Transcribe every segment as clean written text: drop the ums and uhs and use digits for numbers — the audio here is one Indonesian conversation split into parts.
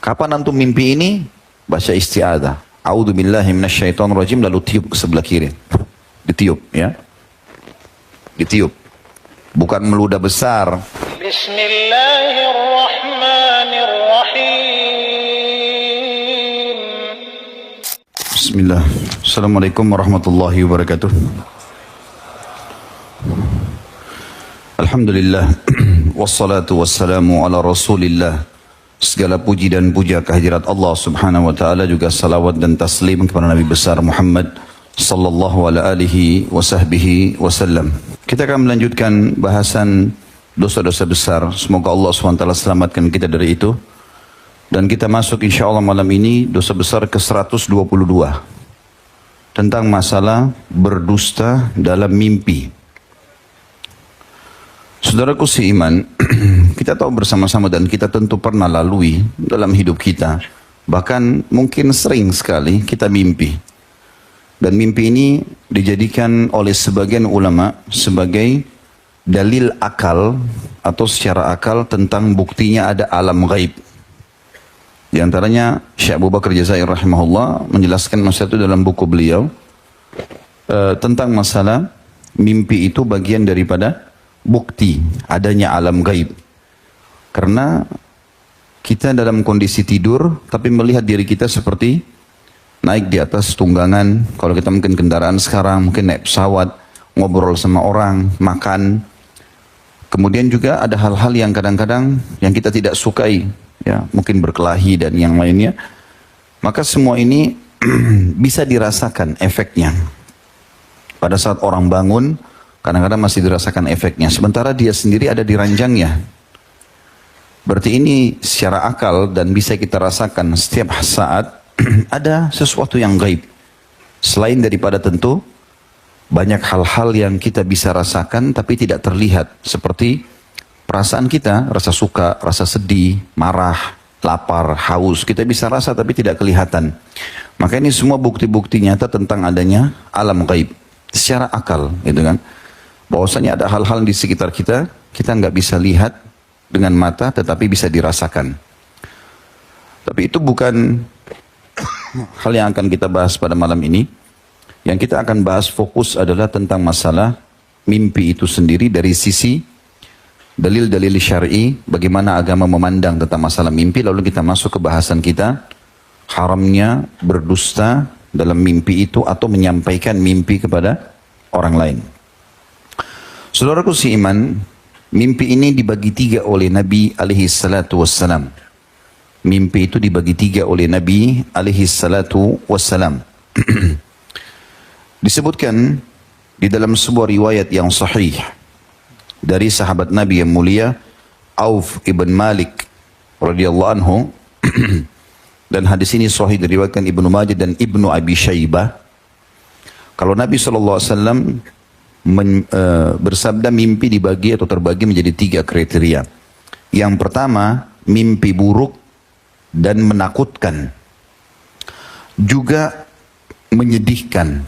Kapan antum mimpi ini? Baca isti'adzah. A'udzu billahi minasyaitonir rajim, lalu tiup ke sebelah kiri. Ditiup ya. Ditiup. Bukan meludah besar. Bismillahirrahmanirrahim. Bismillah. Assalamualaikum warahmatullahi wabarakatuh. Alhamdulillah. Wassalatu wassalamu ala rasulillah. Segala puji dan puja kehadirat Allah subhanahu wa ta'ala, juga salawat dan taslim kepada Nabi besar Muhammad sallallahu alaihi wa sahbihi wasallam. Kita akan melanjutkan bahasan dosa-dosa besar. Semoga Allah SWT selamatkan kita dari itu. Dan kita masuk insya Allah malam ini dosa besar ke-122. Tentang masalah berdusta dalam mimpi. Saudaraku seiman, kita tahu bersama-sama dan kita tentu pernah lalui dalam hidup kita. Bahkan mungkin sering sekali kita mimpi. Dan mimpi ini dijadikan oleh sebagian ulama sebagai dalil akal atau secara akal tentang buktinya ada alam gaib. Di antaranya Syekh Abu Bakar Jazair rahimahullah menjelaskan masalah itu dalam buku beliau tentang masalah mimpi itu bagian daripada bukti adanya alam gaib. Karena kita dalam kondisi tidur tapi melihat diri kita seperti naik di atas tunggangan. Kalau kita mungkin kendaraan sekarang, mungkin naik pesawat, ngobrol sama orang, makan. Kemudian juga ada hal-hal yang kadang-kadang yang kita tidak sukai, ya, mungkin berkelahi dan yang lainnya. Maka semua ini bisa dirasakan efeknya. Pada saat orang bangun, kadang-kadang masih dirasakan efeknya. Sementara dia sendiri ada di ranjangnya. Berarti ini secara akal dan bisa kita rasakan setiap saat ada sesuatu yang gaib. Selain daripada tentu banyak hal-hal yang kita bisa rasakan tapi tidak terlihat. Seperti perasaan kita, rasa suka, rasa sedih, marah, lapar, haus. Kita bisa rasa tapi tidak kelihatan. Maka ini semua bukti-bukti nyata tentang adanya alam gaib. Secara akal, gitu kan. Bahwasanya ada hal-hal di sekitar kita, kita nggak bisa lihat dengan mata, tetapi bisa dirasakan. Tapi itu bukan hal yang akan kita bahas pada malam ini. Yang kita akan bahas fokus adalah tentang masalah mimpi itu sendiri dari sisi dalil-dalil syar'i, bagaimana agama memandang tentang masalah mimpi. Lalu kita masuk ke bahasan kita, haramnya berdusta dalam mimpi itu atau menyampaikan mimpi kepada orang lain. Saudaraku seiman, mimpi ini dibagi tiga oleh Nabi alaihi salatu wassalam. Mimpi itu dibagi tiga oleh Nabi alaihi salatu wassalam. Disebutkan di dalam sebuah riwayat yang sahih dari sahabat Nabi yang mulia Auf ibn Malik radhiyallahu anhu. Dan hadis ini sahih diriwayatkan Ibnu Majah dan Ibnu Abi Syaibah. Kalau Nabi SAW bersabda mimpi dibagi atau terbagi menjadi tiga kriteria. Yang pertama, mimpi buruk dan menakutkan. Juga menyedihkan.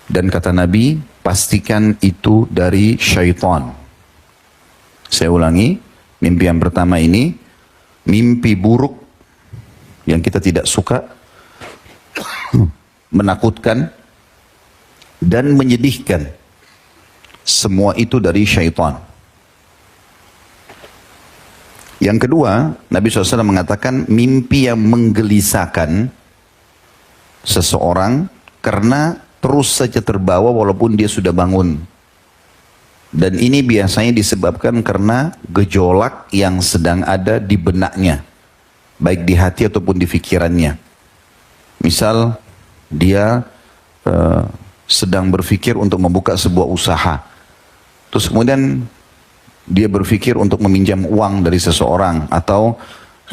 Dan kata Nabi, pastikan itu dari syaitan. Saya ulangi, mimpi yang pertama ini, mimpi buruk yang kita tidak suka, menakutkan, dan menyedihkan. Semua itu dari syaitan. Yang kedua, Nabi SAW mengatakan mimpi yang menggelisahkan seseorang karena terus saja terbawa walaupun dia sudah bangun. Dan ini biasanya disebabkan karena gejolak yang sedang ada di benaknya, baik di hati ataupun di pikirannya. Misal dia sedang berpikir untuk membuka sebuah usaha. Terus kemudian dia berpikir untuk meminjam uang dari seseorang. Atau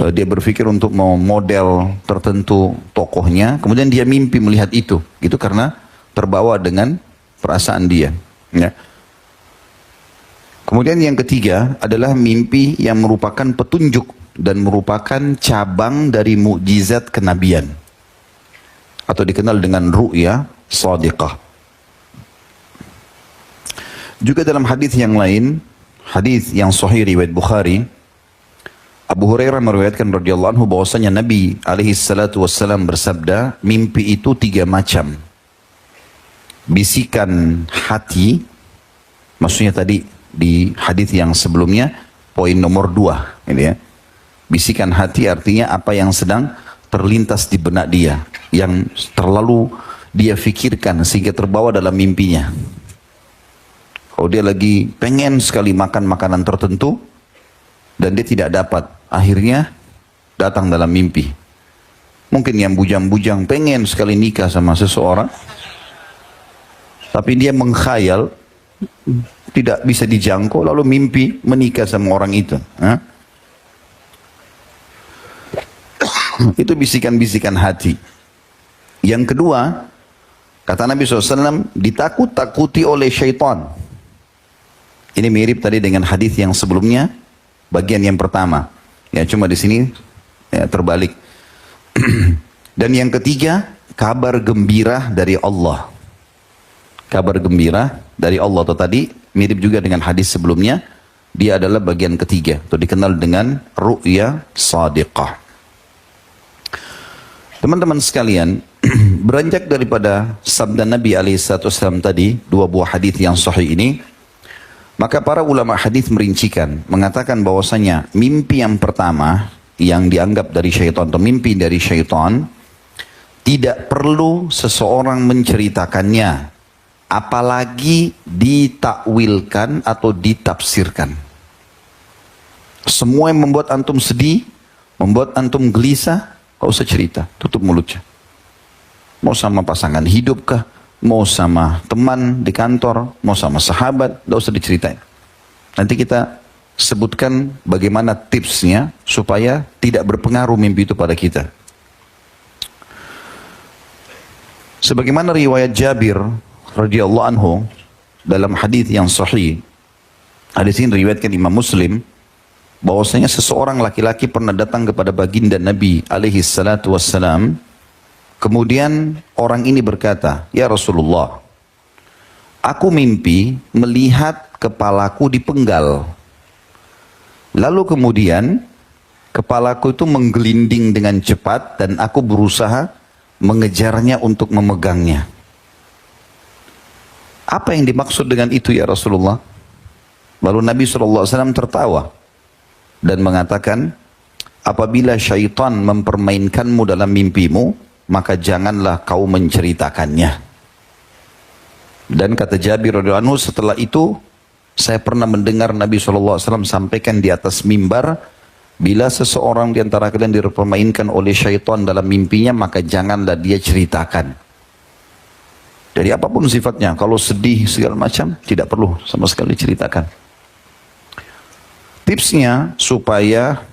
dia berpikir untuk mau model tertentu tokohnya. Kemudian dia mimpi melihat itu. Itu karena terbawa dengan perasaan dia. Ya. Kemudian yang ketiga adalah mimpi yang merupakan petunjuk. Dan merupakan cabang dari mukjizat kenabian. Atau dikenal dengan ru'ya shadiqah. Juga dalam hadis yang lain, hadis yang sahih riwayat Bukhari, Abu Hurairah meriwayatkan radhiyallahu anhu bahwasanya Nabi alaihi salatu wassalam bersabda, mimpi itu 3 macam. Bisikan hati, maksudnya tadi di hadis yang sebelumnya, poin nomor 2, ini ya. Bisikan hati artinya apa yang sedang terlintas di benak dia, yang terlalu dia fikirkan sehingga terbawa dalam mimpinya. Kalau dia lagi pengen sekali makan makanan tertentu dan dia tidak dapat, akhirnya datang dalam mimpi. Mungkin yang bujang-bujang pengen sekali nikah sama seseorang, tapi dia mengkhayal tidak bisa dijangkau, lalu mimpi menikah sama orang itu. Itu bisikan-bisikan hati. Yang kedua, kata Nabi SAW, ditakut-takuti oleh syaitan. Ini mirip tadi dengan hadis yang sebelumnya, bagian yang pertama. Ya, cuma di sini ya, terbalik. Dan yang ketiga, kabar gembira dari Allah. Kabar gembira dari Allah. Atau tadi mirip juga dengan hadis sebelumnya. Dia adalah bagian ketiga. Atau dikenal dengan ru'ya sadiqah. Teman-teman sekalian, beranjak daripada sabda Nabi SAW tadi, 2 buah hadis yang sahih ini, maka para ulama hadis merincikan, mengatakan bahwasanya mimpi yang pertama yang dianggap dari syaitan atau mimpi dari syaitan, tidak perlu seseorang menceritakannya, apalagi ditakwilkan atau ditafsirkan. Semua yang membuat antum sedih, membuat antum gelisah, gak usah cerita, tutup mulutnya. Mau sama pasangan hidup kah, mau sama teman di kantor, mau sama sahabat, gak usah diceritain. Nanti kita sebutkan bagaimana tipsnya supaya tidak berpengaruh mimpi itu pada kita. Sebagaimana riwayat Jabir radhiyallahu anhu dalam hadis yang sahih, hadis ini diriwayatkan Imam Muslim, bahwasanya seseorang laki-laki pernah datang kepada baginda Nabi alaihi salatu wassalam. Kemudian orang ini berkata, "Ya Rasulullah, aku mimpi melihat kepalaku dipenggal. Lalu kemudian kepalaku itu menggelinding dengan cepat dan aku berusaha mengejarnya untuk memegangnya. Apa yang dimaksud dengan itu ya Rasulullah?" Lalu Nabi SAW tertawa dan mengatakan, apabila syaitan mempermainkanmu dalam mimpimu, maka janganlah kau menceritakannya. Dan kata Jabir radhiyallahu anhu, setelah itu saya pernah mendengar Nabi SAW sampaikan di atas mimbar, bila seseorang di antara kalian dipermainkan oleh syaitan dalam mimpinya, maka janganlah dia ceritakan. Jadi apapun sifatnya, kalau sedih segala macam, tidak perlu sama sekali ceritakan. Tipsnya supaya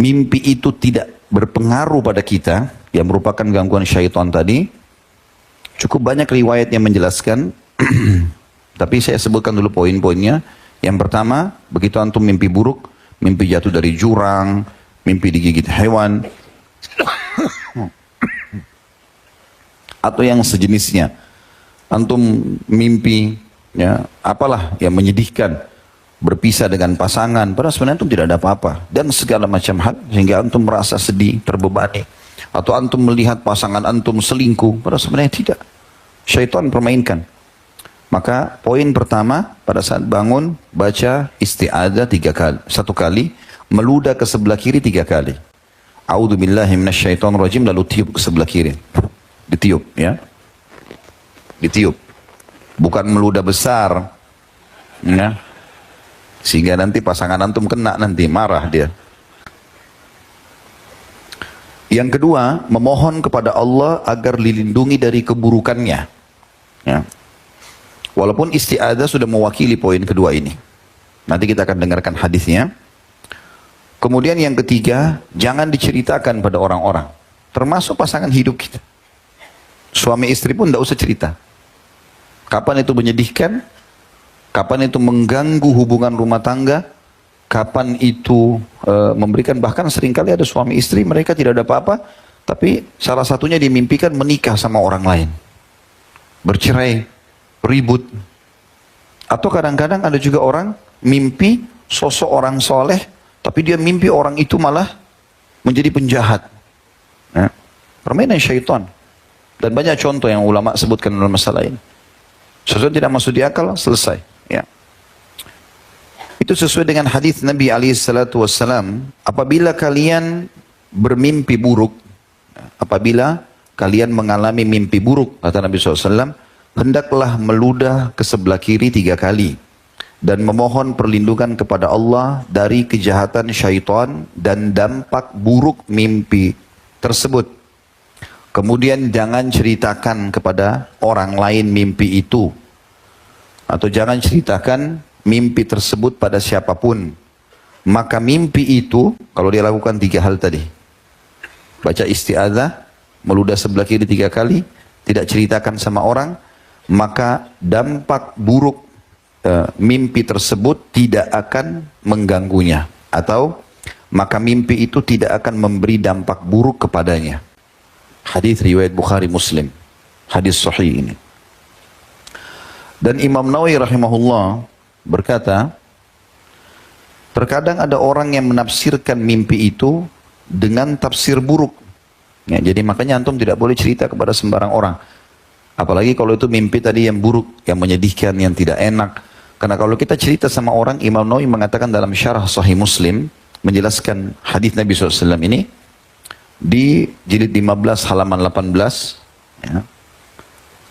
mimpi itu tidak berpengaruh pada kita, yang merupakan gangguan syaitan tadi, cukup banyak riwayat yang menjelaskan, tapi saya sebutkan dulu poin-poinnya. Yang pertama, begitu antum mimpi buruk, mimpi jatuh dari jurang, mimpi digigit hewan, atau yang sejenisnya, antum mimpi ya apalah yang menyedihkan, berpisah dengan pasangan, padahal sebenarnya antum tidak ada apa-apa, dan segala macam hal sehingga antum merasa sedih, terbebani, atau antum melihat pasangan antum selingkuh, padahal sebenarnya tidak, syaitan permainkan. Maka poin pertama, pada saat bangun baca isti'adzah 3 kali, 1 kali, meludah ke sebelah kiri 3 kali, a'udzubillahi minasyaitonirrajim, lalu tiup ke sebelah kiri, ditiup ya, ditiup, bukan meludah besar ya, sehingga nanti pasangan antum kena, nanti marah dia. Yang kedua, memohon kepada Allah agar dilindungi dari keburukannya ya. Walaupun isti'adzah sudah mewakili poin kedua ini, nanti kita akan dengarkan hadisnya. Kemudian yang ketiga, jangan diceritakan pada orang-orang, termasuk pasangan hidup kita. Suami istri pun tidak usah cerita. Kapan itu menyedihkan, kapan itu mengganggu hubungan rumah tangga, kapan itu memberikan, bahkan seringkali ada suami istri mereka tidak ada apa-apa, tapi salah satunya dimimpikan menikah sama orang lain, bercerai, ribut. Atau kadang-kadang ada juga orang mimpi sosok orang soleh Tapi dia mimpi orang itu malah menjadi penjahat. Ya. Permainan syaitan. Dan banyak contoh yang ulama sebutkan dalam masalah ini. Sesuatu yang tidak masuk di akal, selesai. Ya. Itu sesuai dengan hadis Nabi SAW. Apabila kalian bermimpi buruk, apabila kalian mengalami mimpi buruk, kata Nabi SAW, hendaklah meludah ke sebelah kiri 3 kali. Dan memohon perlindungan kepada Allah dari kejahatan syaitan dan dampak buruk mimpi tersebut. Kemudian jangan ceritakan kepada orang lain mimpi itu. Atau jangan ceritakan mimpi tersebut pada siapapun. Maka mimpi itu, kalau dia lakukan 3 hal tadi. Baca isti'adzah, meludah sebelah kiri 3 kali, tidak ceritakan sama orang, maka dampak buruk mimpi tersebut tidak akan mengganggunya. Atau maka mimpi itu tidak akan memberi dampak buruk kepadanya. Hadis riwayat Bukhari Muslim. Hadis sahih ini. Dan Imam Nawawi rahimahullah berkata, terkadang ada orang yang menafsirkan mimpi itu dengan tafsir buruk. Ya, jadi makanya antum tidak boleh cerita kepada sembarang orang. Apalagi kalau itu mimpi tadi yang buruk, yang menyedihkan, yang tidak enak. Karena kalau kita cerita sama orang, Imam Nawawi mengatakan dalam syarah Sahih Muslim, menjelaskan hadis Nabi SAW ini, di jilid 15 halaman 18, ya.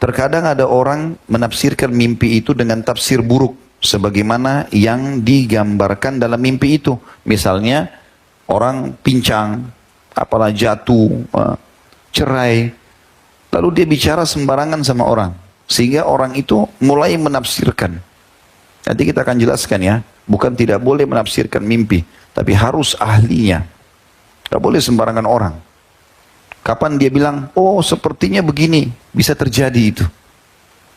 Terkadang ada orang menafsirkan mimpi itu dengan tafsir buruk, sebagaimana yang digambarkan dalam mimpi itu. Misalnya, orang pincang, apalah jatuh, cerai, lalu dia bicara sembarangan sama orang, sehingga orang itu mulai menafsirkan. Nanti kita akan jelaskan ya, bukan tidak boleh menafsirkan mimpi, tapi harus ahlinya. Tidak boleh sembarangan orang. Kapan dia bilang, oh sepertinya begini, bisa terjadi itu.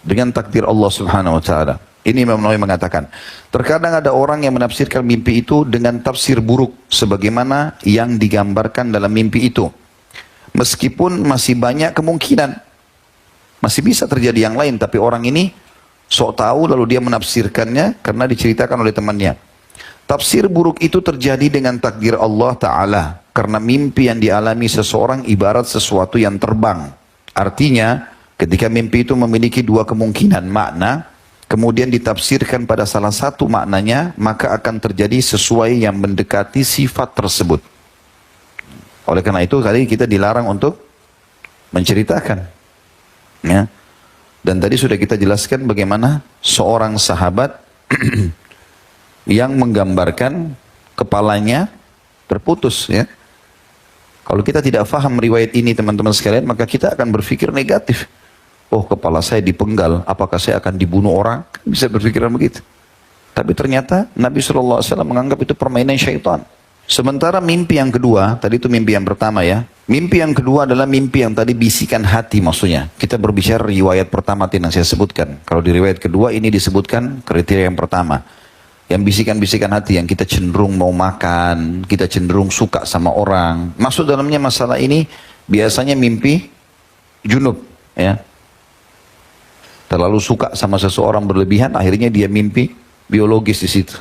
Dengan takdir Allah subhanahu wa ta'ala. Ini Imam Nawawi mengatakan, terkadang ada orang yang menafsirkan mimpi itu dengan tafsir buruk, sebagaimana yang digambarkan dalam mimpi itu. Meskipun masih banyak kemungkinan, masih bisa terjadi yang lain, tapi orang ini sok tahu lalu dia menafsirkannya karena diceritakan oleh temannya. Tafsir buruk itu terjadi dengan takdir Allah Ta'ala. Karena mimpi yang dialami seseorang ibarat sesuatu yang terbang. Artinya, ketika mimpi itu memiliki 2 kemungkinan makna, kemudian ditafsirkan pada salah satu maknanya, maka akan terjadi sesuai yang mendekati sifat tersebut. Oleh karena itu, tadi kita dilarang untuk menceritakan. Ya. Dan tadi sudah kita jelaskan bagaimana seorang sahabat yang menggambarkan kepalanya terputus. Ya. Kalau kita tidak faham riwayat ini teman-teman sekalian, maka kita akan berpikir negatif. Oh, kepala saya dipenggal, apakah saya akan dibunuh orang? Bisa berpikiran begitu. Tapi ternyata Nabi SAW menganggap itu permainan syaitan. Sementara mimpi yang kedua, tadi itu mimpi yang pertama ya. Mimpi yang kedua adalah mimpi yang tadi bisikan hati maksudnya. Kita berbicara riwayat pertama yang saya sebutkan. Kalau di riwayat kedua ini disebutkan kriteria yang pertama. Yang bisikan-bisikan hati, yang kita cenderung mau makan, kita cenderung suka sama orang. Masuk dalamnya masalah ini biasanya mimpi junub ya. Terlalu suka sama seseorang berlebihan, akhirnya dia mimpi biologis di situ.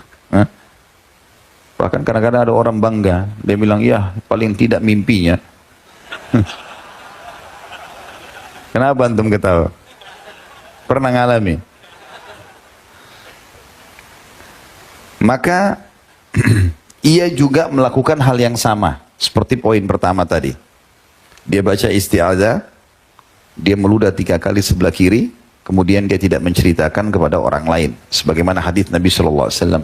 Bahkan kadang-kadang ada orang bangga, dia bilang, ya paling tidak mimpinya. Kenapa antum ketawa? Pernah ngalami? Maka ia juga melakukan hal yang sama, seperti poin pertama tadi. Dia baca isti'adzah, dia meludah 3 kali sebelah kiri, kemudian dia tidak menceritakan kepada orang lain, sebagaimana hadis Nabi SAW.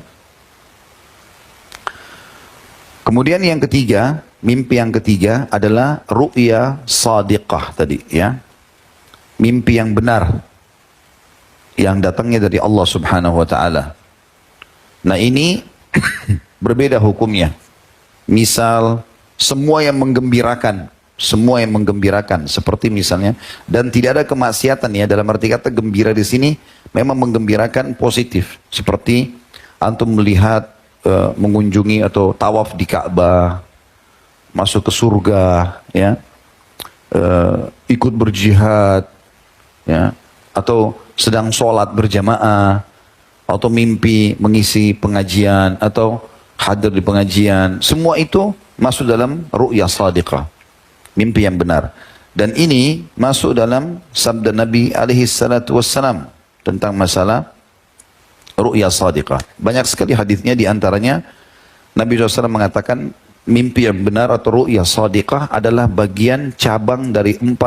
Kemudian yang ketiga, mimpi yang ketiga adalah ru'ya sadiqah tadi ya. Mimpi yang benar yang datangnya dari Allah Subhanahu wa taala. Nah, ini berbeda hukumnya. Misal semua yang menggembirakan seperti misalnya, dan tidak ada kemaksiatan ya, dalam arti kata gembira di sini memang menggembirakan positif, seperti antum melihat mengunjungi atau tawaf di Ka'bah, masuk ke surga, ya, ikut berjihad, ya, atau sedang sholat berjamaah, atau mimpi mengisi pengajian, atau hadir di pengajian, semua itu masuk dalam ru'ya shadiqah, mimpi yang benar. Dan ini masuk dalam sabda Nabi alaihi salatu wassalam tentang masalah ru'ya shadiqah. Banyak sekali hadisnya, di antaranya Nabi SAW mengatakan mimpi yang benar atau ru'ya shadiqah adalah bagian cabang dari 46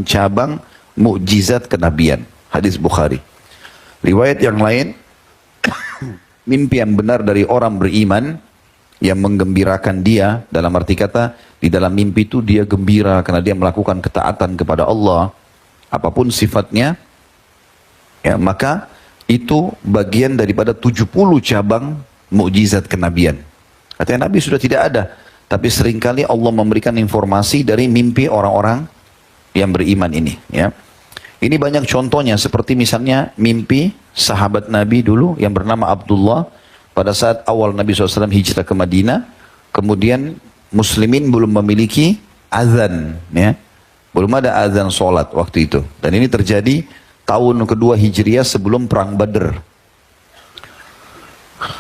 cabang mukjizat kenabian. Hadis Bukhari. Riwayat yang lain, mimpi yang benar dari orang beriman yang menggembirakan dia, dalam arti kata di dalam mimpi itu dia gembira karena dia melakukan ketaatan kepada Allah, apapun sifatnya, ya, maka itu bagian daripada 70 cabang mukjizat kenabian. Katanya Nabi sudah tidak ada, tapi seringkali Allah memberikan informasi dari mimpi orang-orang yang beriman ini, ya. Ini banyak contohnya, seperti misalnya mimpi sahabat Nabi dulu yang bernama Abdullah pada saat awal Nabi SAW hijrah ke Madinah. Kemudian muslimin belum memiliki azan, ya. Belum ada azan sholat waktu itu. Dan ini terjadi tahun kedua Hijriah sebelum perang Badr.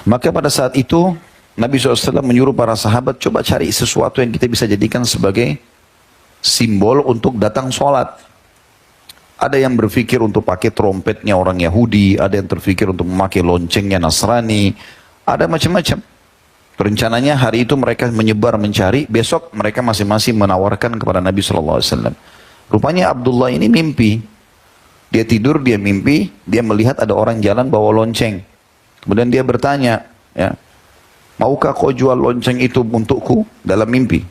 Maka pada saat itu Nabi SAW menyuruh para sahabat, coba cari sesuatu yang kita bisa jadikan sebagai simbol untuk datang sholat. Ada yang berpikir untuk pakai trompetnya orang Yahudi, ada yang terpikir untuk memakai loncengnya Nasrani, ada macam-macam. Rencananya hari itu mereka menyebar mencari, besok mereka masing-masing menawarkan kepada Nabi SAW. Rupanya Abdullah ini mimpi. Dia tidur, dia mimpi, dia melihat ada orang jalan bawa lonceng. Kemudian dia bertanya, ya, maukah kau jual lonceng itu untukku? Dalam mimpi.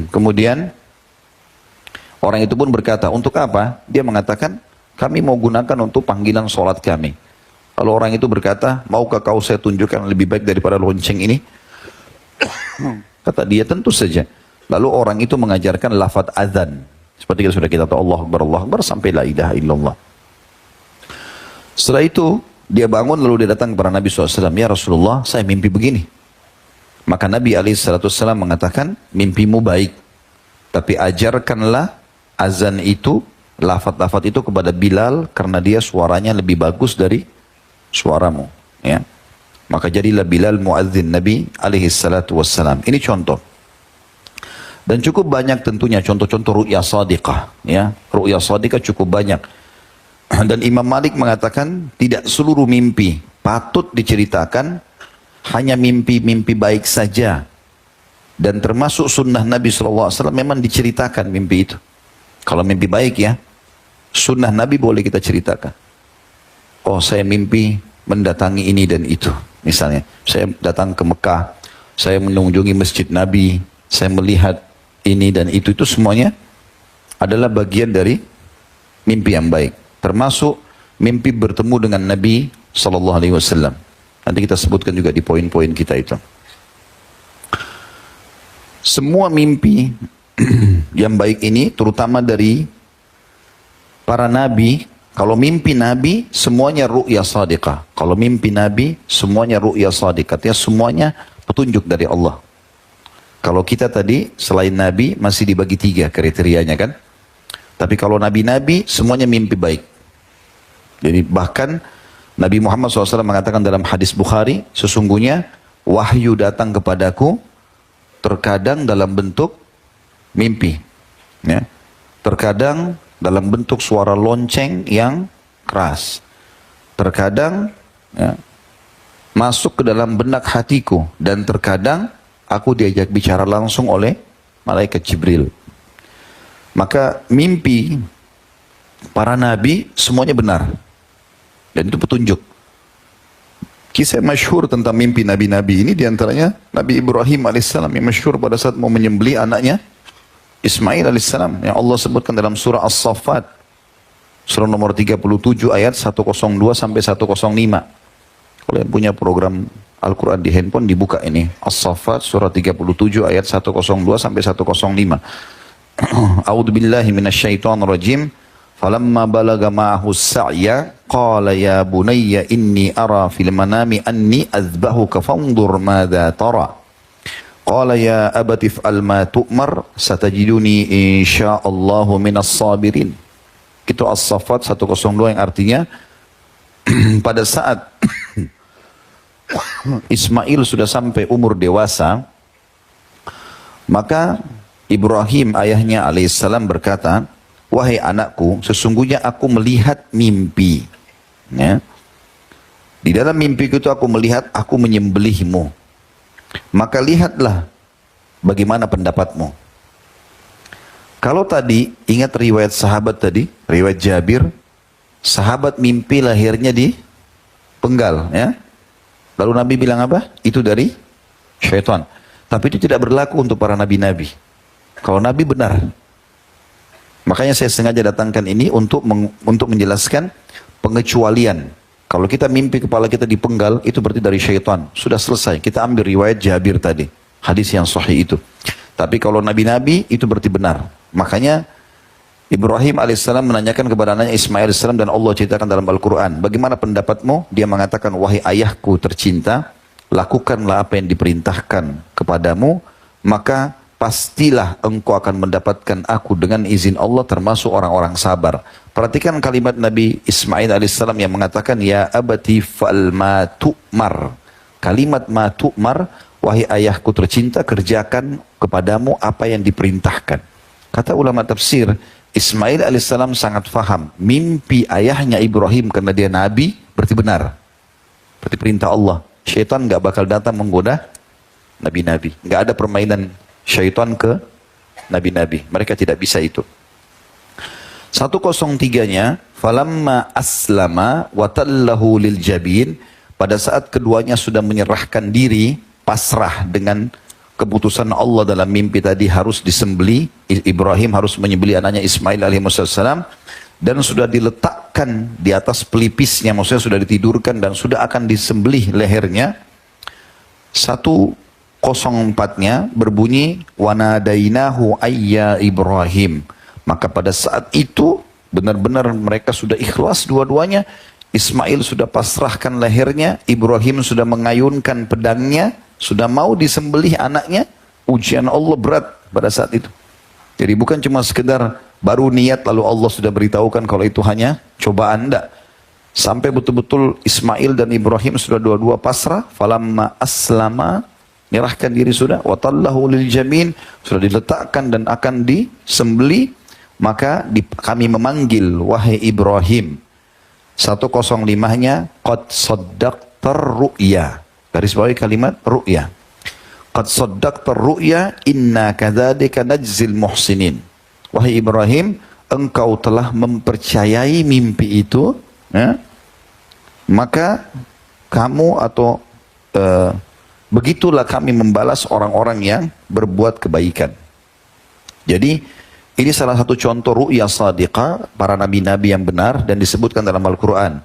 Kemudian orang itu pun berkata, untuk apa? Dia mengatakan, kami mau gunakan untuk panggilan sholat kami. Kalau orang itu berkata, maukah kau saya tunjukkan lebih baik daripada lonceng ini? Kata dia, tentu saja. Lalu orang itu mengajarkan lafaz azan. Seperti sudah kita tahu, Allah Akbar, sampai la ilaha illallah. Setelah itu, dia bangun lalu dia datang kepada Nabi SAW. Ya Rasulullah, saya mimpi begini. Maka Nabi SAW mengatakan, mimpimu baik. Tapi ajarkanlah azan itu, lafaz-lafaz itu kepada Bilal, karena dia suaranya lebih bagus dari suaramu, ya. Maka jadilah Bilal muadzin Nabi alaihi salatu wassalam. Ini contoh. Dan cukup banyak tentunya contoh-contoh ru'ya shadiqah, ya. Ru'ya shadiqah cukup banyak. Dan Imam Malik mengatakan tidak seluruh mimpi patut diceritakan, hanya mimpi-mimpi baik saja. Dan termasuk sunnah Nabi SAW memang diceritakan mimpi itu. Kalau mimpi baik, ya, sunnah Nabi boleh kita ceritakan. Oh, saya mimpi mendatangi ini dan itu. Misalnya, saya datang ke Mekah, saya mengunjungi masjid Nabi, saya melihat ini dan itu semuanya adalah bagian dari mimpi yang baik. Termasuk mimpi bertemu dengan Nabi SAW. Nanti kita sebutkan juga di poin-poin kita itu. Semua mimpi yang baik ini, terutama dari para nabi, kalau mimpi nabi semuanya ru'ya shadiqah. Kalau mimpi nabi semuanya ru'ya shadiqah, artinya semuanya petunjuk dari Allah. Kalau kita tadi selain nabi masih dibagi 3 kriterianya, kan? Tapi kalau nabi-nabi semuanya mimpi baik. Jadi bahkan Nabi Muhammad SAW mengatakan dalam hadis Bukhari, sesungguhnya wahyu datang kepadaku terkadang dalam bentuk mimpi, ya. Terkadang dalam bentuk suara lonceng yang keras. Terkadang, ya, masuk ke dalam benak hatiku. Dan terkadang aku diajak bicara langsung oleh malaikat Jibril. Maka mimpi para nabi semuanya benar. Dan itu petunjuk. Kisah masyhur tentang mimpi nabi-nabi ini diantaranya Nabi Ibrahim alaihissalam yang masyhur pada saat mau menyembelih anaknya Ismail alaihissalam, yang Allah sebutkan dalam surah As-Saffat, surah nomor 37 ayat 102 sampai 105. Kalau yang punya program Al-Quran di handphone dibuka ini, As-Saffat surah 37 ayat 102 sampai 105. A'udzu billahi minasyaitonir rajim. Falamma balaga ma'ahu as-sa'ya qala ya bunayya inni ara fil manami anni azbahuka fanzur madza tara. Qala ya abati if'al ma tu'mar satajiduni insyaallahu minas sabirin. Itu As-Saffat 102 yang artinya pada saat Ismail sudah sampai umur dewasa, maka Ibrahim ayahnya alaihissalam berkata, wahai anakku, sesungguhnya aku melihat mimpi. Ya. Di dalam mimpiku itu aku melihat aku menyembelihmu. Maka lihatlah bagaimana pendapatmu. Kalau tadi, ingat riwayat sahabat tadi, riwayat Jabir, sahabat mimpi lahirnya di penggal. Ya. Lalu Nabi bilang apa? Itu dari syaitan. Tapi itu tidak berlaku untuk para nabi-nabi. Kalau Nabi benar. Makanya saya sengaja datangkan ini untuk menjelaskan pengecualian. Kalau kita mimpi kepala kita dipenggal, itu berarti dari syaitan. Sudah selesai. Kita ambil riwayat Jabir tadi. Hadis yang sahih itu. Tapi kalau nabi-nabi, itu berarti benar. Makanya Ibrahim alaihissalam menanyakan kepada anaknya Ismail alaihissalam, dan Allah ceritakan dalam Al-Quran. Bagaimana pendapatmu? Dia mengatakan, wahai ayahku tercinta, lakukanlah apa yang diperintahkan kepadamu, maka pastilah engkau akan mendapatkan aku dengan izin Allah termasuk orang-orang sabar. Perhatikan kalimat Nabi Ismail alaihissalam yang mengatakan, ya abati fa'al ma tu'mar. Kalimat ma tu'mar, wahai ayahku tercinta, kerjakan kepadamu apa yang diperintahkan. Kata ulama tafsir, Ismail alaihissalam sangat faham mimpi ayahnya Ibrahim karena dia nabi berarti benar. Berarti perintah Allah. Syaitan nggak bakal datang menggoda nabi-nabi. Nggak ada permainan syaitan ke nabi-nabi. Mereka tidak bisa itu. 103-nya, falamma aslama wa tallahu lil jabin, pada saat keduanya sudah menyerahkan diri, pasrah dengan keputusan Allah dalam mimpi tadi harus disembeli, Ibrahim harus menyembeli anaknya Ismail alaihissalam, dan sudah diletakkan di atas pelipisnya, maksudnya sudah ditidurkan dan sudah akan disembelih lehernya. 104-nya berbunyi, wanadainahu ayya Ibrahim. Maka pada saat itu benar-benar mereka sudah ikhlas dua-duanya. Ismail sudah pasrahkan lehernya, Ibrahim sudah mengayunkan pedangnya, sudah mau disembelih anaknya. Ujian Allah berat pada saat itu. Jadi bukan cuma sekedar baru niat lalu Allah sudah beritahukan kalau itu hanya cobaan, enggak. Sampai betul-betul Ismail dan Ibrahim sudah dua-dua pasrah. Falamma aslama, menyerahkan diri sudah. Watallahu lil jamin, sudah diletakkan dan akan disembeli. Maka kami memanggil, wahai Ibrahim. 105-nya, qad saddaqtar ru'ya. Garis bawahi kalimat ru'ya. Qad saddaqtar ru'ya, inna kadzalika najzil muhsinin. Wahai Ibrahim, engkau telah mempercayai mimpi itu, ya? Maka kamu atau begitulah kami membalas orang-orang yang berbuat kebaikan. Jadi ini salah satu contoh ru'ya sadiqah para nabi-nabi yang benar dan disebutkan dalam Al-Quran.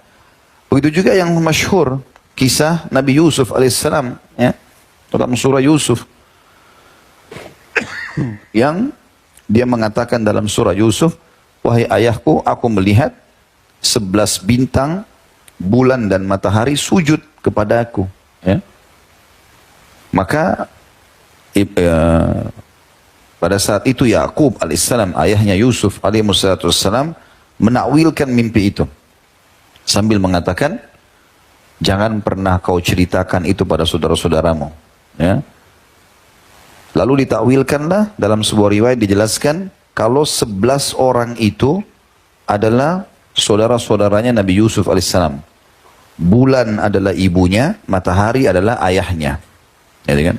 Begitu juga yang masyhur kisah Nabi Yusuf alaihissalam, ya, dalam surah Yusuf, yang dia mengatakan dalam surah Yusuf, wahai ayahku, aku melihat 11 bintang, bulan dan matahari sujud kepada aku. Ya. Maka pada saat itu Yakub alaihissalam, ayahnya Yusuf alaihissalam, menakwilkan mimpi itu sambil mengatakan, jangan pernah kau ceritakan itu pada saudara-saudaramu. Ya. Lalu ditakwilkanlah dalam sebuah riwayat dijelaskan kalau 11 orang itu adalah saudara-saudaranya Nabi Yusuf alaihissalam. Bulan adalah ibunya, matahari adalah ayahnya. Ya, kan?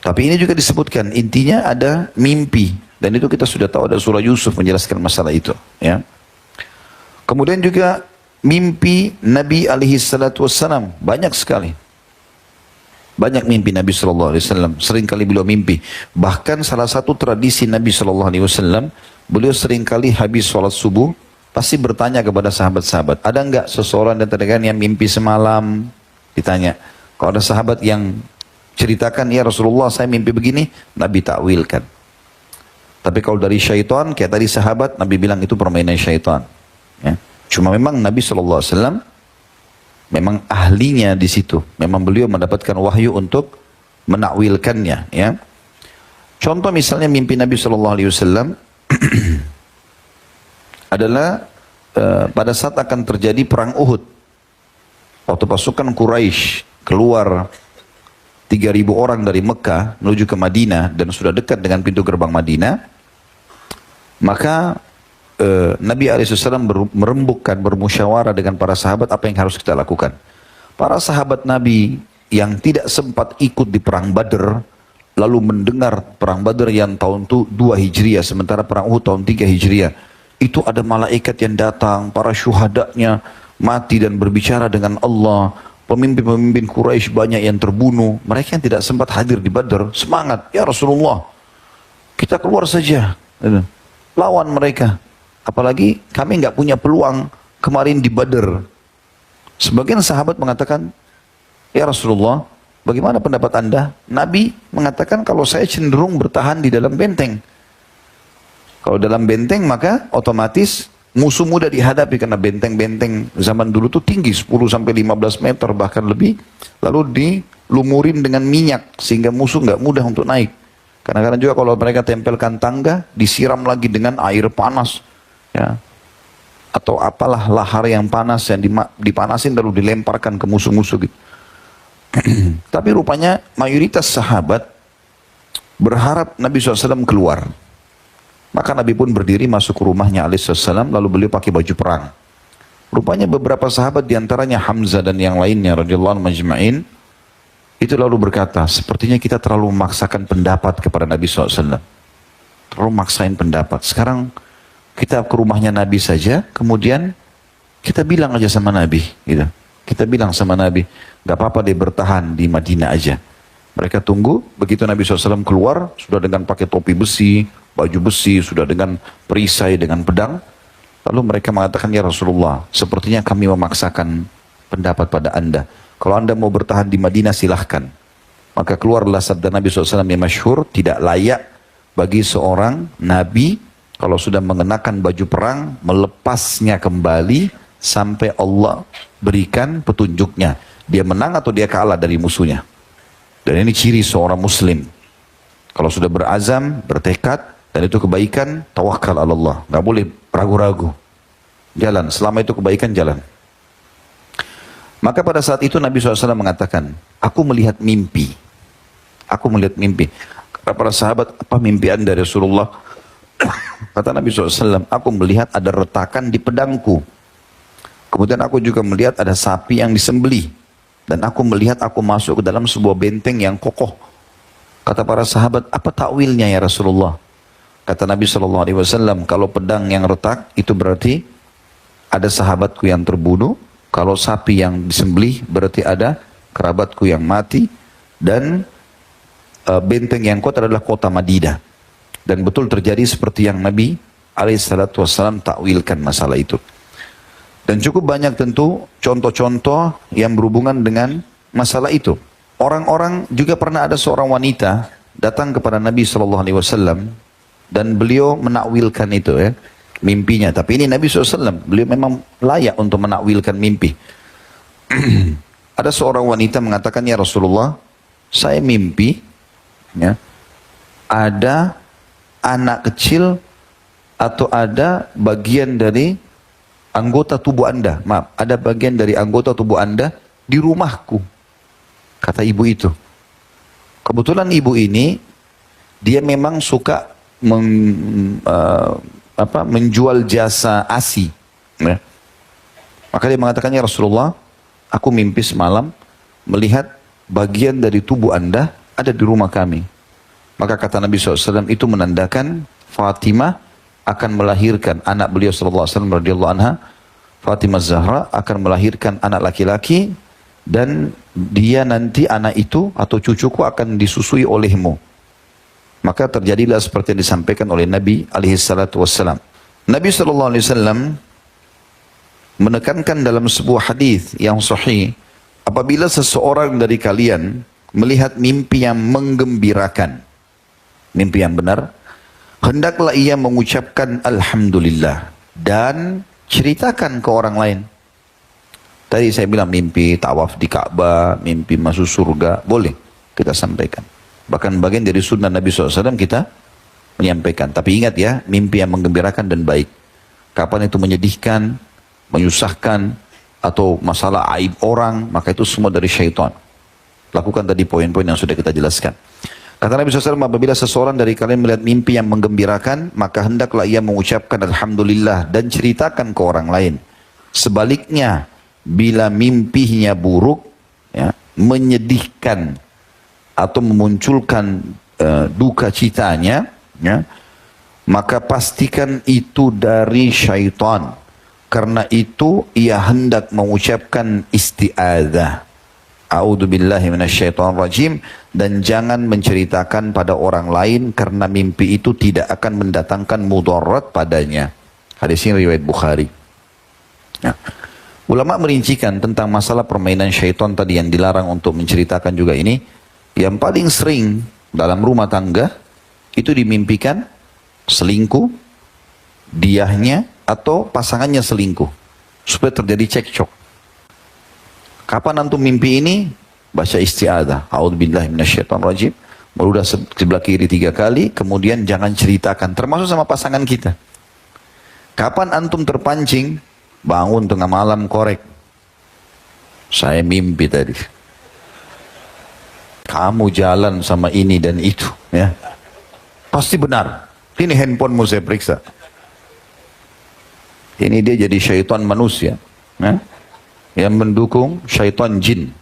Tapi ini juga disebutkan, intinya ada mimpi. Dan itu kita sudah tahu, ada surah Yusuf menjelaskan masalah itu. Ya. Kemudian juga mimpi Nabi alaihissalam, banyak sekali. Banyak mimpi Nabi SAW, seringkali beliau mimpi. Bahkan salah satu tradisi Nabi SAW, beliau seringkali habis sholat subuh, pasti bertanya kepada sahabat-sahabat, ada enggak seseorang dan terdengar yang mimpi semalam? Ditanya. Kalau ada sahabat yang ceritakan, ya Rasulullah saya mimpi begini, Nabi takwilkan. Tapi kalau dari syaitan, kayak tadi sahabat, Nabi bilang itu permainan syaitan. Ya. Cuma memang Nabi SAW memang ahlinya di situ. Memang beliau mendapatkan wahyu untuk menakwilkannya. Ya. Contoh misalnya mimpi Nabi SAW adalah pada saat akan terjadi perang Uhud. Waktu pasukan Quraisy keluar 3.000 orang dari Mekah menuju ke Madinah dan sudah dekat dengan pintu gerbang Madinah, maka Nabi SAW merembukkan, bermusyawarah dengan para sahabat apa yang harus kita lakukan. Para sahabat Nabi yang tidak sempat ikut di perang Badr, lalu mendengar perang Badr yang tahun 2 Hijriah, sementara perang Uhud tahun 3 Hijriah. Itu ada malaikat yang datang, para syuhadanya mati dan berbicara dengan Allah. Pemimpin-pemimpin Quraisy banyak yang terbunuh. Mereka yang tidak sempat hadir di Badr, semangat, ya Rasulullah, kita keluar saja, lawan mereka. Apalagi kami nggak punya peluang kemarin di Badr. Sebagian sahabat mengatakan, ya Rasulullah, bagaimana pendapat Anda? Nabi mengatakan kalau saya cenderung bertahan di dalam benteng. Kalau dalam benteng maka otomatis musuh mudah dihadapi karena benteng-benteng zaman dulu tuh tinggi 10-15 meter bahkan lebih. Lalu dilumurin dengan minyak sehingga musuh nggak mudah untuk naik. Kadang-kadang juga kalau mereka tempelkan tangga disiram lagi dengan air panas, ya, atau apalah lahar yang panas yang dipanasin lalu dilemparkan ke musuh-musuh gitu. Tapi rupanya mayoritas sahabat berharap Nabi SAW keluar. Maka Nabi pun berdiri masuk ke rumahnya alaihissalam, lalu beliau pakai baju perang. Rupanya beberapa sahabat diantaranya Hamzah dan yang lainnya radhiyallahu anhum majma'in itu lalu berkata, sepertinya kita terlalu memaksakan pendapat kepada Nabi SAW. Terlalu maksain pendapat. Sekarang kita ke rumahnya Nabi saja, kemudian kita bilang aja sama Nabi, gitu. Kita bilang sama Nabi, gak apa-apa dia bertahan di Madinah aja. Mereka tunggu, begitu Nabi SAW keluar, sudah dengan pakai topi besi, baju besi, sudah dengan perisai, dengan pedang. Lalu mereka mengatakan, ya Rasulullah, sepertinya kami memaksakan pendapat pada Anda. Kalau Anda mau bertahan di Madinah silahkan. Maka keluarlah sabda Nabi SAW yang masyhur, tidak layak bagi seorang Nabi kalau sudah mengenakan baju perang, melepasnya kembali sampai Allah berikan petunjuknya. Dia menang atau dia kalah dari musuhnya. Dan ini ciri seorang muslim. Kalau sudah berazam, bertekad, dan itu kebaikan, tawakal ala Allah. Nggak boleh ragu-ragu. Jalan, selama itu kebaikan jalan. Maka pada saat itu Nabi SAW mengatakan, aku melihat mimpi. Aku melihat mimpi. Kata para sahabat, apa mimpi Anda Rasulullah? Kata Nabi SAW, aku melihat ada retakan di pedangku. Kemudian aku juga melihat ada sapi yang disembelih. Dan aku melihat aku masuk ke dalam sebuah benteng yang kokoh. Kata para sahabat, apa takwilnya ya Rasulullah? Kata Nabi SAW, kalau pedang yang retak itu berarti ada sahabatku yang terbunuh. Kalau sapi yang disembelih berarti ada kerabatku yang mati. Dan benteng yang kuat adalah kota Madinah. Dan betul terjadi seperti yang Nabi SAW takwilkan masalah itu. Dan cukup banyak tentu contoh-contoh yang berhubungan dengan masalah itu. Orang-orang juga pernah ada seorang wanita datang kepada Nabi SAW dan beliau menakwilkan itu ya, mimpinya. Tapi ini Nabi SAW, beliau memang layak untuk menakwilkan mimpi. Ada seorang wanita mengatakan, ya Rasulullah, saya mimpi ya, ada anak kecil atau ada bagian dari anggota tubuh Anda, maaf, ada bagian dari anggota tubuh Anda di rumahku, kata ibu itu. Kebetulan ibu ini, dia memang suka menjual jasa ASI. Ya. Maka dia mengatakan, ya Rasulullah, aku mimpi semalam melihat bagian dari tubuh Anda ada di rumah kami. Maka kata Nabi SAW, itu menandakan Fatimah akan melahirkan anak beliau SAW radhiyallahu anha, Fatimah Zahra akan melahirkan anak laki-laki dan dia nanti anak itu atau cucuku akan disusui olehmu. Maka terjadilah seperti yang disampaikan oleh Nabi SAW. Nabi SAW menekankan dalam sebuah hadis yang sahih, apabila seseorang dari kalian melihat mimpi yang menggembirakan, mimpi yang benar, hendaklah ia mengucapkan Alhamdulillah dan ceritakan ke orang lain. Tadi saya bilang mimpi tawaf di Ka'bah, mimpi masuk surga, boleh kita sampaikan. Bahkan bagian dari sunnah Nabi SAW kita menyampaikan. Tapi ingat ya, mimpi yang menggembirakan dan baik. Kapan itu menyedihkan, menyusahkan, atau masalah aib orang, maka itu semua dari syaitan. Lakukan tadi poin-poin yang sudah kita jelaskan. Kata Nabi SAW, apabila seseorang dari kalian melihat mimpi yang menggembirakan, maka hendaklah ia mengucapkan Alhamdulillah dan ceritakan ke orang lain. Sebaliknya, bila mimpinya buruk, ya, menyedihkan atau memunculkan duka citanya, ya, maka pastikan itu dari syaitan. Karena itu ia hendak mengucapkan isti'adzah. A'udzubillahi minasyaitonirrajim, dan jangan menceritakan pada orang lain karena mimpi itu tidak akan mendatangkan mudarat padanya. Hadis ini riwayat Bukhari. Ya. Ulama merincikan tentang masalah permainan syaitan tadi yang dilarang untuk menceritakan juga ini. Yang paling sering dalam rumah tangga itu dimimpikan selingkuh, diahnya atau pasangannya selingkuh, supaya terjadi cekcok. Kapan antum mimpi ini? Baca isti'adzah. A'udzubillahi minasyaitonirrajim. Meludah sebelah kiri 3 kali, kemudian jangan ceritakan, termasuk sama pasangan kita. Kapan antum terpancing? Bangun tengah malam korek. Saya mimpi tadi. Kamu jalan sama ini dan itu, ya. Pasti benar. Ini handphonemu saya periksa. Ini dia jadi syaitan manusia, ya, yang mendukung syaitan jin.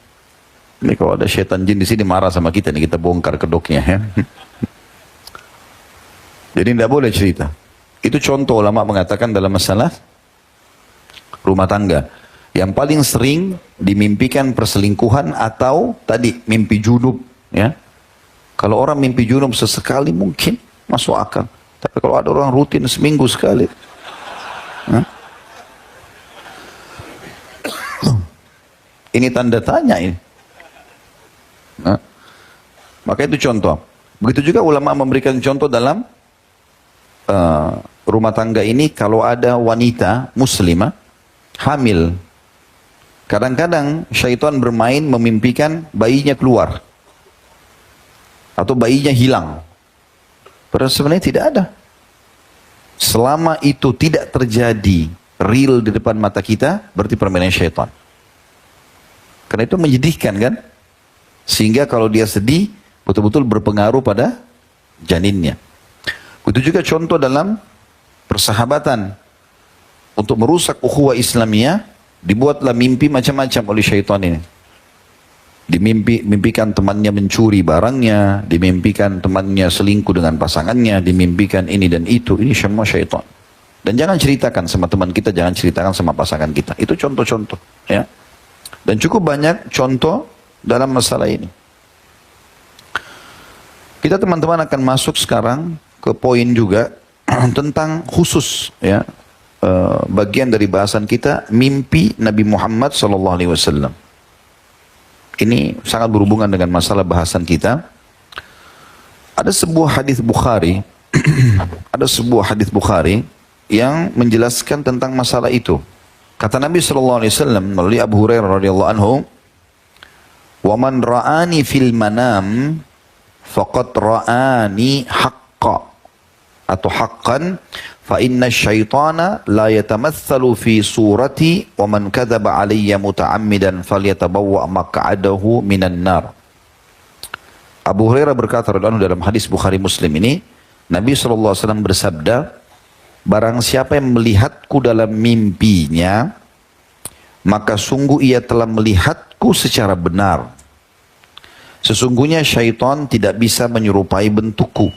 Ini kalau ada syaitan jin di sini marah sama kita nih, kita bongkar kedoknya, ya. Jadi tidak boleh cerita. Itu contoh ulama mengatakan dalam masalah rumah tangga. Yang paling sering dimimpikan perselingkuhan atau tadi mimpi junub, ya. Kalau orang mimpi junub sesekali mungkin masuk akal. Tapi kalau ada orang rutin seminggu sekali, ya, ini tanda tanya ini. Nah, maka itu contoh. Begitu juga ulama memberikan contoh dalam rumah tangga ini, kalau ada wanita muslimah hamil, kadang-kadang syaitan bermain memimpikan bayinya keluar atau bayinya hilang. Padahal sebenarnya tidak ada. Selama itu tidak terjadi real di depan mata kita, berarti permainan syaitan. Karena itu menyedihkan kan? Sehingga kalau dia sedih, betul-betul berpengaruh pada janinnya. Itu juga contoh dalam persahabatan. Untuk merusak ukhuwah Islamiyah, dibuatlah mimpi macam-macam oleh syaitan ini. Dimimpikan temannya mencuri barangnya, dimimpikan temannya selingkuh dengan pasangannya, dimimpikan ini dan itu. Ini semua syaitan. Dan jangan ceritakan sama teman kita, jangan ceritakan sama pasangan kita. Itu contoh-contoh, ya. Dan cukup banyak contoh dalam masalah ini. Kita teman-teman akan masuk sekarang ke poin juga tentang khusus, ya, bagian dari bahasan kita, mimpi Nabi Muhammad SAW. Ini sangat berhubungan dengan masalah bahasan kita. Ada sebuah hadis Bukhari, ada sebuah hadis Bukhari yang menjelaskan tentang masalah itu. Kata Nabi SAW melalui Abu Hurairah radhiyallahu anhu, "Wa man ra'ani fil manam faqad ra'ani haqqa," atau haqqan, "fa inna syaitana la yatamatsalu fi surati wa man kadzaba alayya muta'ammidan falyatabawwa maq'adahu minan nar." Abu Hurairah berkata radhiyallahu anhu dalam hadis Bukhari Muslim ini, Nabi SAW bersabda, "Barang siapa yang melihatku dalam mimpinya, maka sungguh ia telah melihatku secara benar. Sesungguhnya syaitan tidak bisa menyerupai bentukku.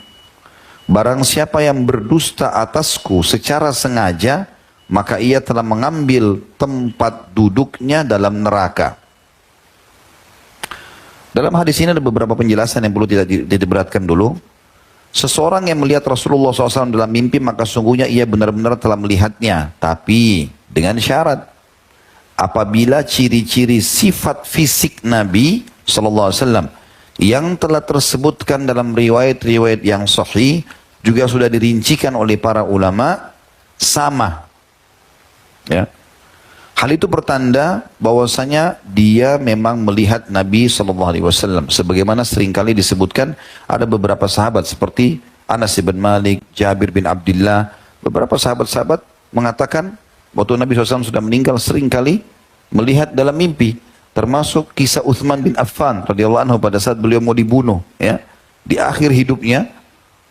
Barang siapa yang berdusta atasku secara sengaja, maka ia telah mengambil tempat duduknya dalam neraka." Dalam hadis ini ada beberapa penjelasan yang perlu tidak diberatkan dulu. Seseorang yang melihat Rasulullah SAW dalam mimpi, maka sungguhnya ia benar-benar telah melihatnya. Tapi dengan syarat, apabila ciri-ciri sifat fisik Nabi SAW yang telah tersebutkan dalam riwayat-riwayat yang sahih, juga sudah dirincikan oleh para ulama, sama. Ya. Hal itu pertanda bahwasanya dia memang melihat Nabi SAW. Sebagaimana seringkali disebutkan, ada beberapa sahabat seperti Anas bin Malik, Jabir bin Abdullah, beberapa sahabat-sahabat mengatakan waktu Nabi SAW sudah meninggal, seringkali melihat dalam mimpi. Termasuk kisah Uthman bin Affan radhiyallahu anhu pada saat beliau mau dibunuh, ya. Di akhir hidupnya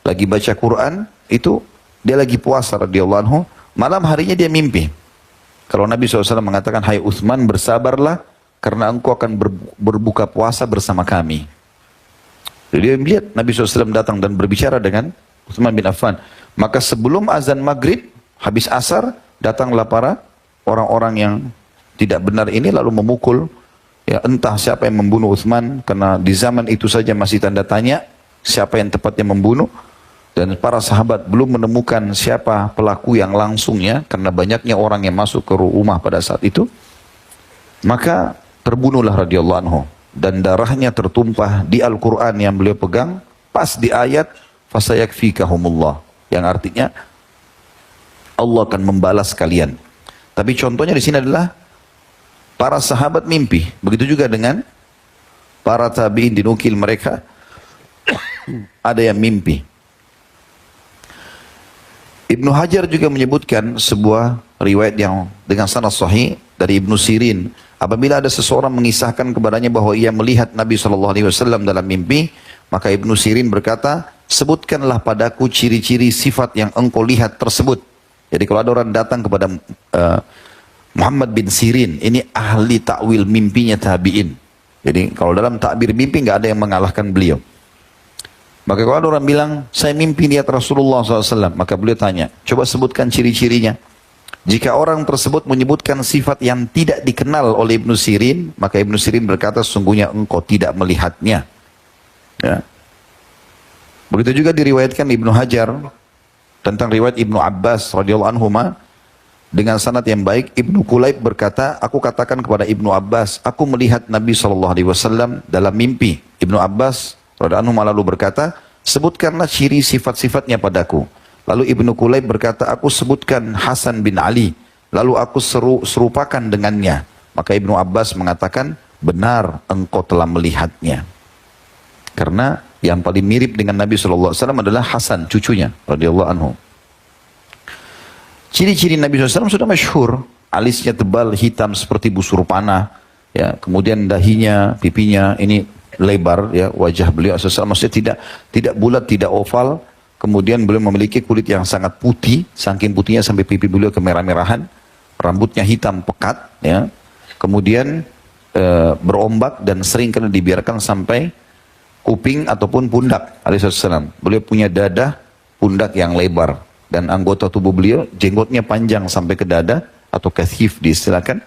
lagi baca Quran, itu dia lagi puasa radhiyallahu anhu, malam harinya dia mimpi. Kalau Nabi SAW mengatakan, hai Uthman, bersabarlah karena engkau akan berbuka puasa bersama kami. Jadi dia melihat Nabi SAW datang dan berbicara dengan Uthman bin Affan. Maka sebelum azan maghrib, habis asar, datanglah para orang-orang yang tidak benar ini lalu memukul. Ya, entah siapa yang membunuh Uthman, karena di zaman itu saja masih tanda tanya siapa yang tepatnya membunuh, dan para sahabat belum menemukan siapa pelaku yang langsungnya karena banyaknya orang yang masuk ke rumah pada saat itu. Maka terbunuhlah radhiyallahu anhu, dan darahnya tertumpah di Al-Quran yang beliau pegang pas di ayat fasayakfikahumullah, yang artinya Allah akan membalas kalian. Tapi contohnya di sini adalah para sahabat mimpi. Begitu juga dengan para tabi'in, dinukil mereka ada yang mimpi. Ibnu Hajar juga menyebutkan sebuah riwayat yang dengan sanad sahih dari Ibnu Sirin. Apabila ada seseorang mengisahkan kepadanya bahwa ia melihat Nabi SAW dalam mimpi, maka Ibnu Sirin berkata, sebutkanlah padaku ciri-ciri sifat yang engkau lihat tersebut. Jadi kalau ada orang datang kepada Muhammad bin Sirin, ini ahli takwil mimpinya tabi'in. Jadi kalau dalam takbir mimpi nggak ada yang mengalahkan beliau. Maka kalau ada orang bilang, saya mimpi lihat Rasulullah SAW, maka beliau tanya, coba sebutkan ciri-cirinya. Jika orang tersebut menyebutkan sifat yang tidak dikenal oleh Ibnu Sirin, maka Ibnu Sirin berkata, sungguhnya engkau tidak melihatnya. Ya. Begitu juga diriwayatkan Ibnu Hajar tentang riwayat Ibnu Abbas radhiyallahu anhuma dengan sanad yang baik. Ibnu Kulayb berkata, aku katakan kepada Ibnu Abbas, aku melihat Nabi SAW dalam mimpi. Ibnu Abbas radhiyallahu anhu lalu berkata, sebutkanlah ciri sifat-sifatnya padaku. Lalu Ibnu Kulayb berkata, aku sebutkan Hasan bin Ali, lalu aku serupakan dengannya. Maka Ibnu Abbas mengatakan, benar engkau telah melihatnya. Karena yang paling mirip dengan Nabi SAW adalah Hasan, cucunya radhiyallahu anhu. Ciri-ciri Nabi SAW sudah masyhur, alisnya tebal, hitam seperti busur panah, ya, kemudian dahinya, pipinya ini lebar, ya, wajah beliau SAW maksudnya tidak bulat, tidak oval, kemudian beliau memiliki kulit yang sangat putih, saking putihnya sampai pipi beliau kemerah-merahan, rambutnya hitam pekat, ya, kemudian berombak dan sering kali dibiarkan sampai kuping ataupun pundak alaihissalam. Beliau punya dada, pundak yang lebar. Dan anggota tubuh beliau, jenggotnya panjang sampai ke dada, atau kathif diistilahkan.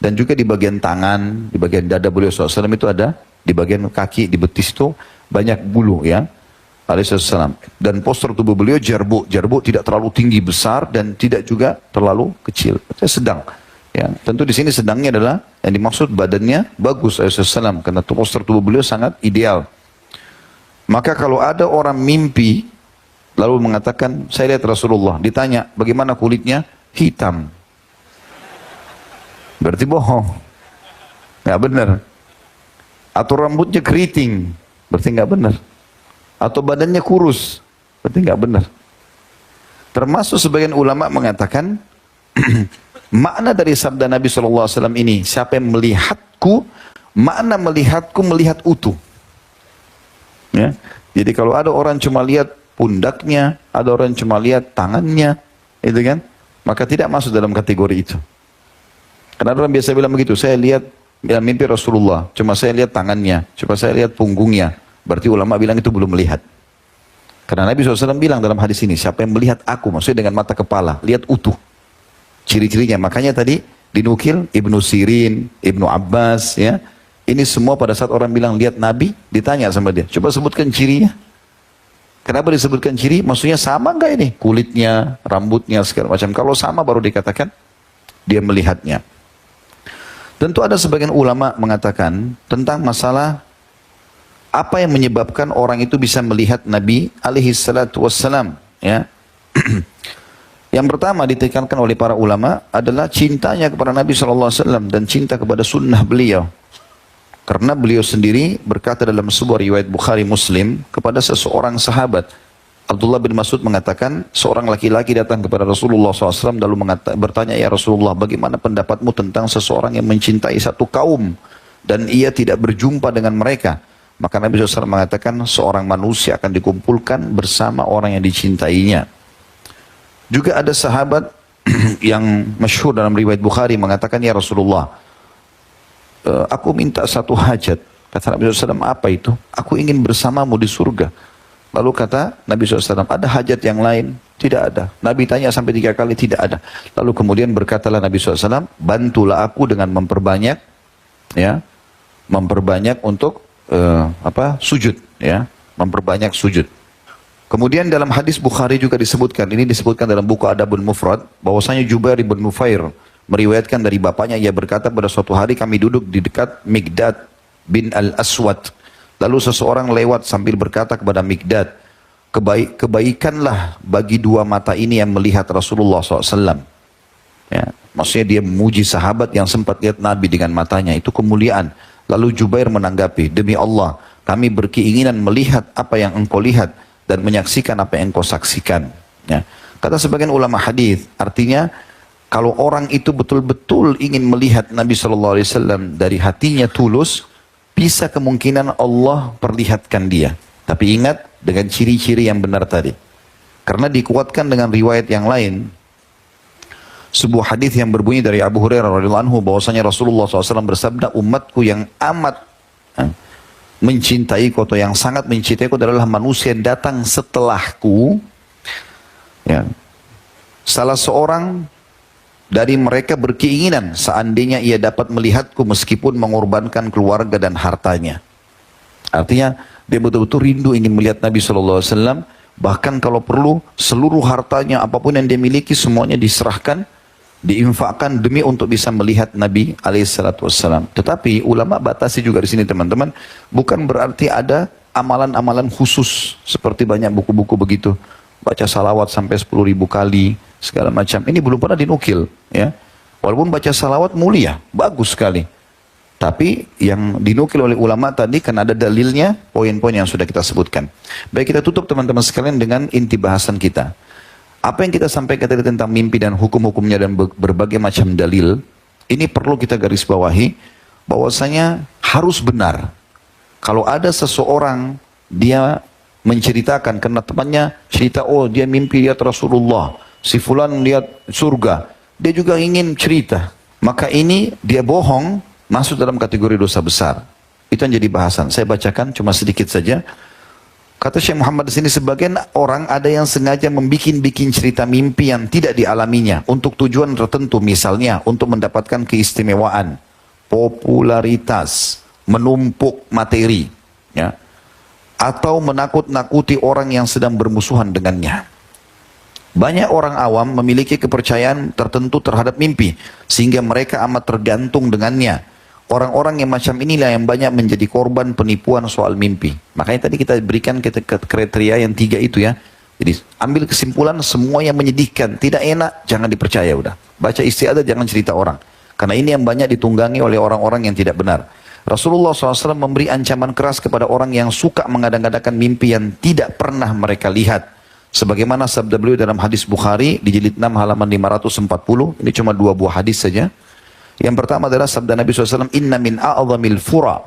Dan juga di bagian tangan, di bagian dada beliau SAW itu ada, di bagian kaki, di betis itu banyak bulu, ya. Alaihissalam. Dan postur tubuh beliau jarbu tidak terlalu tinggi besar, dan tidak juga terlalu kecil. Sedang. Ya. Tentu di sini sedangnya adalah, yang dimaksud badannya bagus Alaihissalam, karena postur tubuh beliau sangat ideal. Maka kalau ada orang mimpi, lalu mengatakan, saya lihat Rasulullah. Ditanya, bagaimana kulitnya? Hitam. Berarti bohong. Nggak benar. Atau rambutnya keriting. Berarti nggak benar. Atau badannya kurus. Berarti nggak benar. Termasuk sebagian ulama mengatakan, makna dari sabda Nabi SAW ini, siapa yang melihatku, makna melihatku, melihat utuh. Ya. Jadi kalau ada orang cuma lihat pundaknya, ada orang cuma lihat tangannya, itu kan, maka tidak masuk dalam kategori itu. Karena orang biasa bilang begitu, saya lihat dalam mimpi Rasulullah, cuma saya lihat tangannya, cuma saya lihat punggungnya, berarti ulama bilang itu belum melihat. Karena Nabi SAW bilang dalam hadis ini, siapa yang melihat aku, maksudnya dengan mata kepala, lihat utuh ciri-cirinya. Makanya tadi dinukil Ibnu Sirin, Ibnu Abbas, ya, ini semua pada saat orang bilang lihat Nabi, ditanya sama dia, coba sebutkan cirinya. Kenapa disebutkan ciri? Maksudnya sama enggak ini? Kulitnya, rambutnya, segala macam. Kalau sama baru dikatakan dia melihatnya. Tentu ada sebagian ulama mengatakan tentang masalah apa yang menyebabkan orang itu bisa melihat Nabi alaihi salatu wassalam. Ya. Yang pertama ditekankan oleh para ulama adalah cintanya kepada Nabi SAW dan cinta kepada sunnah beliau. Karena beliau sendiri berkata dalam sebuah riwayat Bukhari Muslim kepada seseorang sahabat, Abdullah bin Mas'ud mengatakan, seorang laki-laki datang kepada Rasulullah SAW lalu bertanya, ya Rasulullah, bagaimana pendapatmu tentang seseorang yang mencintai satu kaum dan ia tidak berjumpa dengan mereka? Maka Nabi SAW mengatakan, seorang manusia akan dikumpulkan bersama orang yang dicintainya. Juga ada sahabat yang masyhur dalam riwayat Bukhari mengatakan, ya Rasulullah, aku minta satu hajat. Kata Nabi SAW, apa itu? Aku ingin bersamamu di surga. Lalu kata Nabi SAW, ada hajat yang lain? Tidak ada. Nabi tanya sampai 3 kali, tidak ada. Lalu kemudian berkatalah Nabi SAW, bantulah aku dengan memperbanyak, ya, memperbanyak untuk sujud, ya, memperbanyak sujud. Kemudian dalam hadis Bukhari juga disebutkan, ini disebutkan dalam buku Adabul Mufrad, bahwasanya Jubair bin Nufair meriwayatkan dari bapaknya, ia berkata, pada suatu hari kami duduk di dekat Mikdad bin Al-Aswad. Lalu seseorang lewat sambil berkata kepada Mikdad, kebaikanlah bagi 2 mata ini yang melihat Rasulullah SAW. Ya, maksudnya dia memuji sahabat yang sempat lihat Nabi dengan matanya, itu kemuliaan. Lalu Jubair menanggapi, demi Allah, kami berkeinginan melihat apa yang engkau lihat dan menyaksikan apa yang engkau saksikan. Ya. Kata sebagian ulama hadis, artinya kalau orang itu betul-betul ingin melihat Nabi SAW dari hatinya tulus, bisa kemungkinan Allah perlihatkan dia. Tapi ingat dengan ciri-ciri yang benar tadi. Karena dikuatkan dengan riwayat yang lain. Sebuah hadis yang berbunyi dari Abu Hurairah radhiyallahu anhu bahwasanya Rasulullah SAW bersabda, umatku yang amat mencintaiku atau yang sangat mencintaiku adalah manusia yang datang setelahku. Ya. Salah seorang dari mereka berkeinginan seandainya ia dapat melihatku meskipun mengorbankan keluarga dan hartanya. Artinya dia betul-betul rindu ingin melihat Nabi SAW. Bahkan kalau perlu seluruh hartanya apapun yang dia miliki semuanya diserahkan, diinfakkan demi untuk bisa melihat Nabi SAW. Tetapi ulama batasi juga di sini teman-teman. Bukan berarti ada amalan-amalan khusus seperti banyak buku-buku begitu. Baca salawat sampai 10.000 kali. Segala macam. Ini belum pernah dinukil, ya. Walaupun baca salawat mulia, bagus sekali. Tapi yang dinukil oleh ulama tadi karena ada dalilnya, poin-poin yang sudah kita sebutkan. Baik, kita tutup teman-teman sekalian dengan inti bahasan kita. Apa yang kita sampaikan tadi tentang mimpi dan hukum-hukumnya dan berbagai macam dalil, ini perlu kita garis bawahi bahwasanya harus benar. Kalau ada seseorang dia menceritakan karena temannya cerita, oh dia mimpi lihat Rasulullah, si fulan lihat surga, dia juga ingin cerita, maka ini dia bohong, masuk dalam kategori dosa besar. Itu yang jadi bahasan. Saya bacakan cuma sedikit saja. Kata Syekh Muhammad di sini, sebagian orang ada yang sengaja membikin cerita mimpi yang tidak dialaminya untuk tujuan tertentu, misalnya untuk mendapatkan keistimewaan, popularitas, menumpuk materi, ya, atau menakut-nakuti orang yang sedang bermusuhan dengannya. Banyak orang awam memiliki kepercayaan tertentu terhadap mimpi, sehingga mereka amat tergantung dengannya. Orang-orang yang macam inilah yang banyak menjadi korban penipuan soal mimpi. Makanya tadi kita berikan kriteria yang 3 itu ya. Jadi ambil kesimpulan, semua yang menyedihkan, tidak enak, jangan dipercaya udah. Baca istiadat, jangan cerita orang. Karena ini yang banyak ditunggangi oleh orang-orang yang tidak benar. Rasulullah SAW memberi ancaman keras kepada orang yang suka mengadang-adakan mimpi yang tidak pernah mereka lihat. Sebagaimana sabda beliau dalam hadis Bukhari di jilid 6 halaman 540. Ini cuma 2 buah hadis saja. Yang pertama adalah sabda Nabi SAW, inna min a'zamil fura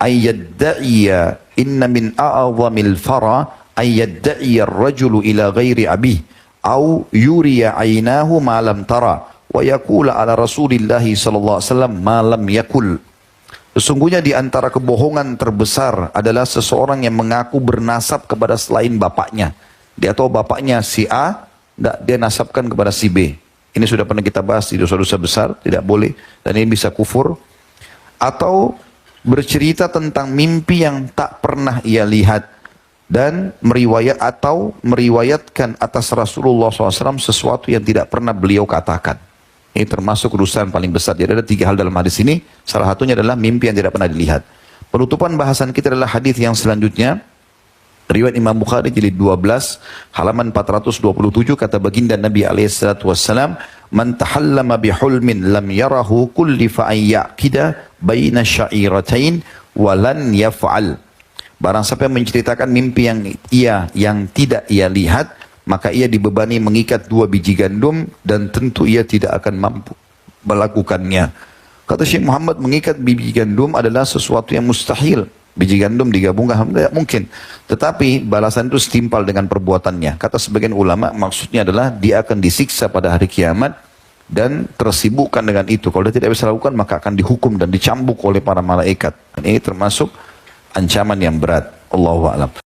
ayyadda'iya inna min a'zamil fara ayyadda'iya ar-rajulu ila ghairi abih au yuriya aynahu ma lam tara wa yaqula ala rasulillahi sallallahu alaihi wasallam ma lam yakul. Sesungguhnya di antara kebohongan terbesar adalah seseorang yang mengaku bernasab kepada selain bapaknya. Dia tahu bapaknya si A, dia nasabkan kepada si B. Ini sudah pernah kita bahas di dosa-dosa besar, tidak boleh, dan ini bisa kufur. Atau bercerita tentang mimpi yang tak pernah ia lihat dan meriwayatkan atas Rasulullah SAW sesuatu yang tidak pernah beliau katakan. Ini termasuk kedustaan paling besar. Jadi ada 3 hal dalam hadis ini, salah satunya adalah mimpi yang tidak pernah dilihat. Penutupan bahasan kita adalah hadis yang selanjutnya. Riwayat Imam Bukhari jilid 12 halaman 427, kata baginda Nabi SAW, man tahallama bihulmin lam yarahu kulli fa'an ya'kida baina sya'iratain walan yaf'al. Barang siapa yang menceritakan mimpi yang tidak ia lihat, maka ia dibebani mengikat 2 biji gandum dan tentu ia tidak akan mampu melakukannya. Kata Syekh Muhammad, mengikat biji gandum adalah sesuatu yang mustahil. Biji gandum digabungkan tidak mungkin. Tetapi balasan itu setimpal dengan perbuatannya. Kata sebagian ulama, maksudnya adalah dia akan disiksa pada hari kiamat dan tersibukkan dengan itu. Kalau dia tidak bisa lakukan, maka akan dihukum dan dicambuk oleh para malaikat. Dan ini termasuk ancaman yang berat. Allahu a'lam.